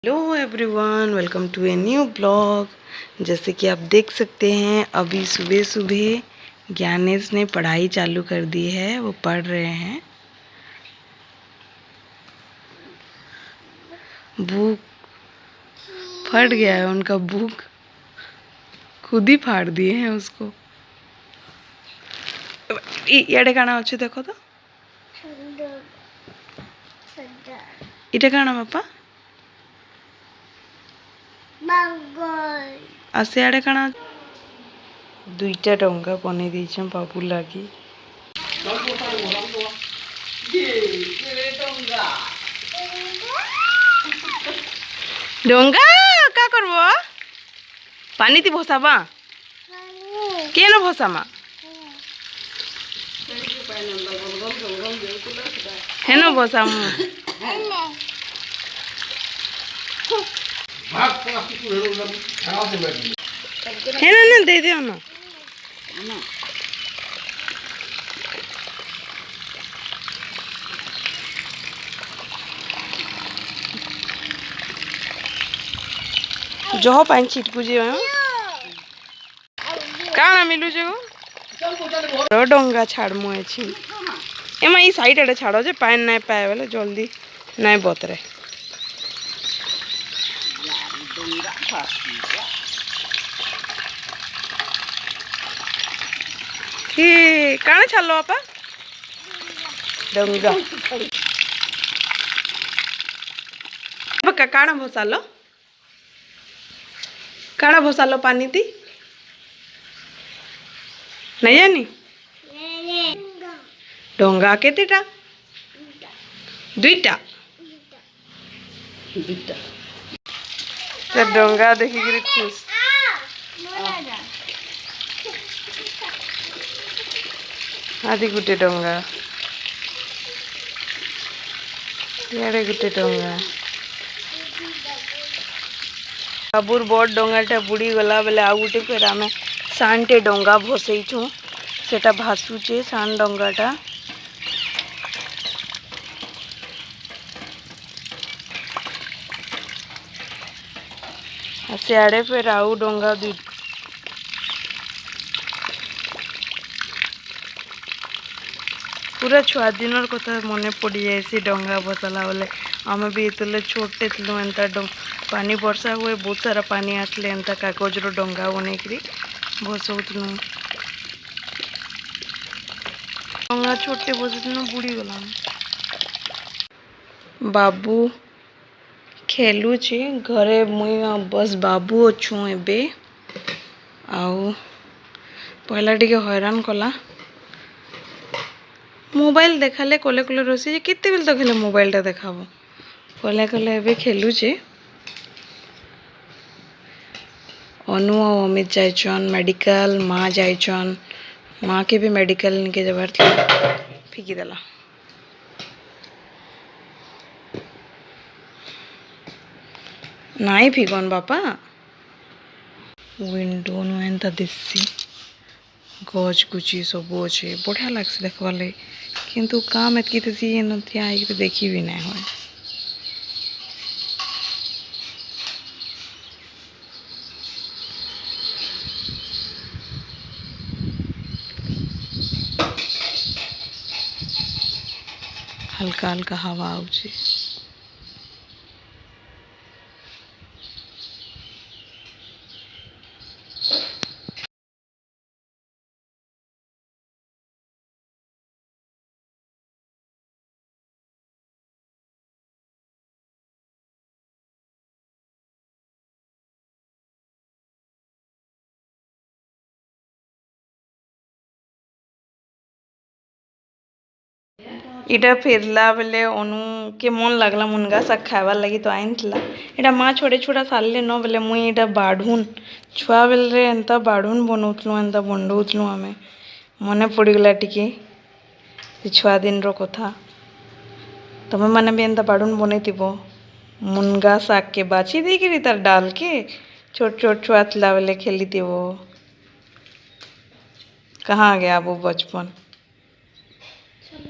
Hello everyone, welcome to a new blog. जैसे कि आप देख सकते हैं अभी सुबह सुबह ज्ञानेश ने पढ़ाई चालू कर दी है। वो पढ़ रहे हैं। बुक फट गया है उनका। बुक खुद ही फाड़ दिए हैं उसको। इडे काना अच्छे देखो तो इटे काना बापा आसियाड़े काना दुईटा डंगा बने दीछे बाबू लगी। डंगा का करबो पानी ती भसाबा के न भसामा है न भसामु है ना दे दियो ना। जो पानी छिटकु जे काना मिलु जो डंगा छाड़मु अछि एमा ई साइड आड़े छाड़ो जे पानी नहीं पाए बोले जल्दी नहीं बतरे। काना छाड़लो आपा डंगा पक्का काना भसालो काना भसालो पानी ती नहीं जानी डंगा केतेटा दुईटा तो डंगा देखिक खुश आदि गुटे डंगा यारे गुटे डंगा बाबूर बड़ डंगाटा बुड़ी गला बेले आ गुटे फेर आमे सानटे डंगा भसईचु सेटा भासुचे सान डंगाटा। सियाड़े फिर आउ डंगा दुई पूरा छुआ दिन कथा मन पड़ जाए डंगा भसला बोले आम भी ये छोटे थी एंता पानी वर्षा हुए बहुत सारा पानी आसले एंता कागज रो डंगा बनईकरी भसौलु डंगा छोटे भसुन बुड़ी गला। बाबू खेलुचे घरे मुई बस बाबू अच्छु एबे आउ पहला टिके हैरान कला मोबाइल देखाले कले कले रोसे केते बेल तो खेले मोबाइल टा देखाबो कले कले एबे खेलुचे। अनु और अमित जाइछन मेडिकल माँ जाइछन माँ के भी मेडिकल निके जबार फिकी देला। नाई फिकन बापा विंडो नु एंता दिसी गज गुची सब अच्छे बढ़िया लगस देखवार लगे किंतु काम एतकी थी नथिया देखी भी नहीं हो। हल्का हल्का हवा आउची इटा फेरला बेले अनु के मन लगला मुनगा शाग खाबार लगी तो आइन इटा माँ छोटे छोटा सारे न बेले मुई इटा बाढ़ुन छुआ बेले एंता बाढ़ुन बनाऊलु एंता बंडौलु आमे मन पड़गला टिके छुआ दिन रो कथा तमें मैंने भी एंता बाढ़ुन बनई मुनगा शाग के बाछी देकर तार डाल के छोट छोट छुआ थिला बेले खेली कहाँ गया वो बचपन।